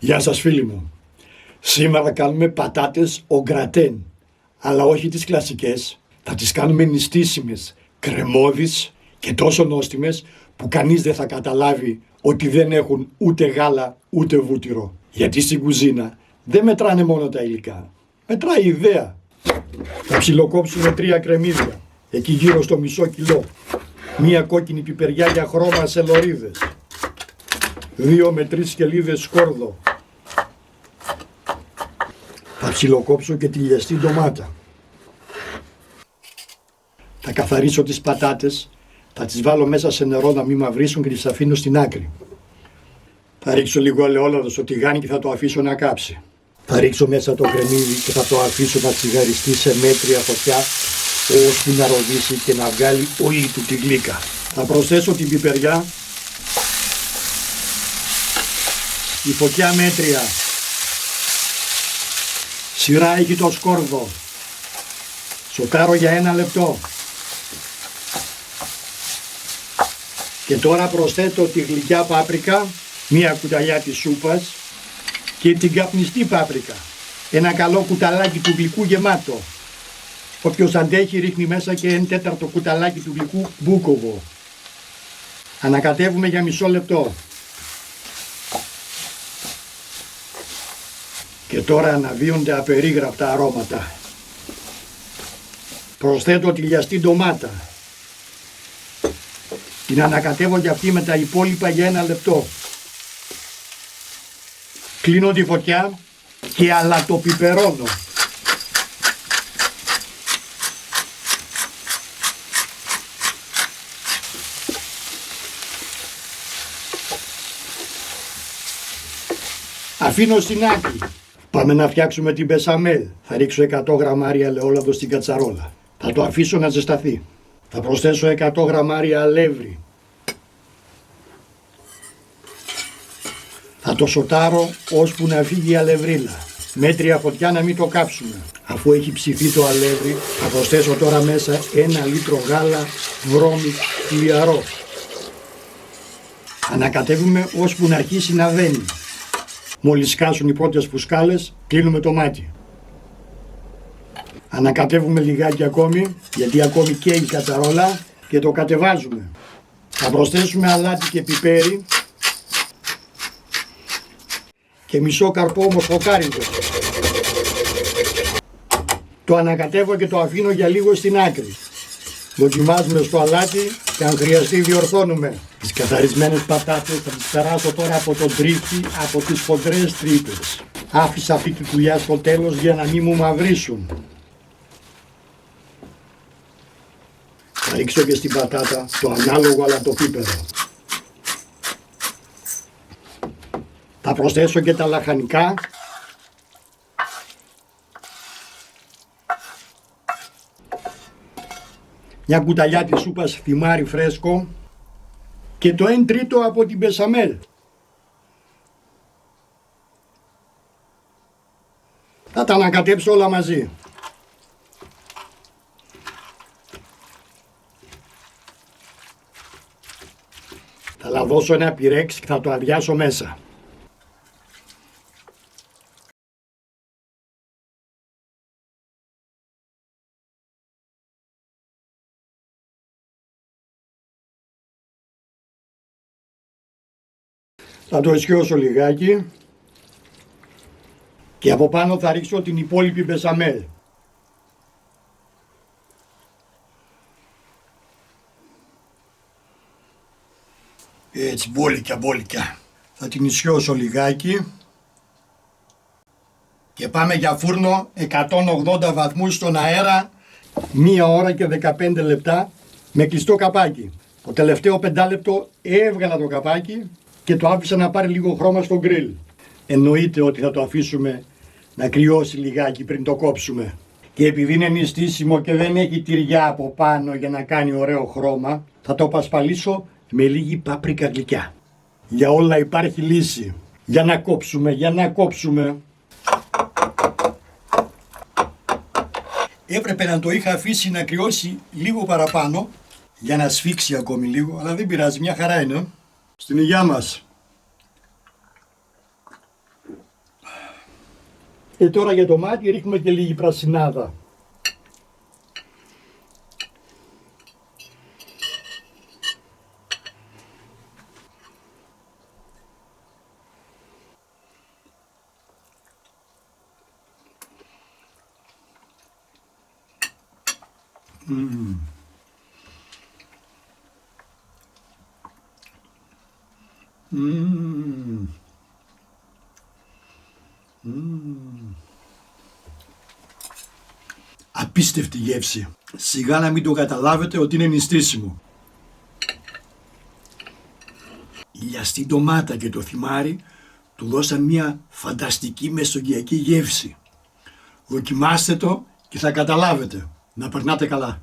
Γεια σας φίλοι μου. Σήμερα κάνουμε πατάτες au gratin, αλλά όχι τις κλασικές. Θα τις κάνουμε νηστίσιμες, κρεμώδεις και τόσο νόστιμες που κανείς δεν θα καταλάβει ότι δεν έχουν ούτε γάλα ούτε βούτυρο. Γιατί στην κουζίνα δεν μετράνε μόνο τα υλικά, μετράει η ιδέα. Θα ψιλοκόψουμε 3 κρεμμύδια, εκεί γύρω στο μισό κιλό. 1 κόκκινη πιπεριά για χρώμα σε λωρίδες. 2 με 3 σκελίδες σκόρδο. Θα ψιλοκόψω και τη λιαστή ντομάτα. Θα καθαρίσω τις πατάτες, θα τις βάλω μέσα σε νερό να μην μαυρίσουν και τις αφήνω στην άκρη. Θα ρίξω λίγο ελαιόλαδο στο τηγάνι και θα το αφήσω να κάψει. Θα ρίξω μέσα το κρεμμύδι και θα το αφήσω να τσιγαριστεί σε μέτρια φωτιά ώσπου να ροδίσει και να βγάλει όλη του τη γλύκα. Θα προσθέσω την πιπεριά. Η φωτιά μέτρια. Σειρά έχει το σκόρδο. Σοτάρω για 1 λεπτό. Και τώρα προσθέτω τη γλυκιά πάπρικα, 1 κουταλιά της σούπας και την καπνιστή πάπρικα. Ένα καλό κουταλάκι του γλυκού γεμάτο. Όποιος αντέχει ρίχνει μέσα και 1/4 κουταλάκι του γλυκού μπούκοβο. Ανακατεύουμε για μισό λεπτό. Και τώρα αναδύονται απερίγραπτα αρώματα. Προσθέτω τη λιαστή ντομάτα. Την ανακατεύω για αυτή με τα υπόλοιπα για 1 λεπτό. Κλείνω τη φωτιά και αλατοπιπερώνω. Αφήνω στην άκρη. Πάμε να φτιάξουμε την μπεσαμέλ. Θα ρίξω 100 γραμμάρια ελαιόλαδο στην κατσαρόλα. Θα το αφήσω να ζεσταθεί. Θα προσθέσω 100 γραμμάρια αλεύρι. Θα το σοτάρω ώσπου να φύγει η αλευρίλα. Μέτρια φωτιά να μην το κάψουμε. Αφού έχει ψηθεί το αλεύρι, θα προσθέσω τώρα μέσα 1 λίτρο γάλα βρώμη χλιαρό. Ανακατεύουμε ώσπου να αρχίσει να βαίνει. Μόλις σκάσουν οι πρώτες φουσκάλες, κλείνουμε το μάτι. Ανακατεύουμε λιγάκι ακόμη, γιατί ακόμη καίει η κατσαρόλα και το κατεβάζουμε. Θα προσθέσουμε αλάτι και πιπέρι και μισό καρπό μοσχοκάριδο. Το ανακατεύω και το αφήνω για λίγο στην άκρη. Δοκιμάζουμε στο αλάτι και αν χρειαστεί διορθώνουμε. Τις καθαρισμένες πατάτες θα τις περάσω τώρα από τον τρίφτη, από τις χοντρές τρύπες. Άφησα αυτή τη δουλειά στο τέλος για να μην μου μαυρίσουν. Θα ρίξω και στην πατάτα το ανάλογο αλατοπίπερο. Θα προσθέσω και τα λαχανικά. Μια κουταλιά της σούπας θυμάρι φρέσκο και το 1/3 από την μπεσαμέλ. Θα τα ανακατέψω όλα μαζί. Θα λαδώσω ένα πυρέξ και θα το αδειάσω μέσα. Θα το ισιώσω λιγάκι και από πάνω θα ρίξω την υπόλοιπη μπεσαμέλ. Έτσι μπόλικια. Θα την ισιώσω λιγάκι και πάμε για φούρνο 180 βαθμούς στον αέρα 1 ώρα και 15 λεπτά με κλειστό καπάκι. Το τελευταίο 5 λεπτό έβγαλα το καπάκι και το άφησα να πάρει λίγο χρώμα στο γκριλ. Εννοείται ότι θα το αφήσουμε να κρυώσει λιγάκι πριν το κόψουμε. Και επειδή είναι νηστίσιμο και δεν έχει τυριά από πάνω για να κάνει ωραίο χρώμα, θα το πασπαλίσω με λίγη πάπρικα γλυκιά. Για όλα υπάρχει λύση. Για να κόψουμε. Έπρεπε να το είχα αφήσει να κρυώσει λίγο παραπάνω για να σφίξει ακόμη λίγο, αλλά δεν πειράζει, μια χαρά είναι. Στην υγειά μας. Και τώρα για το μάτι ρίχνουμε και λίγη πρασινάδα. Απίστευτη γεύση. Σιγά να μην το καταλάβετε ότι είναι νηστίσιμο. Η λιαστή ντομάτα και το θυμάρι του δώσαν μια φανταστική μεσογειακή γεύση. Δοκιμάστε το και θα καταλάβετε. Να περνάτε καλά.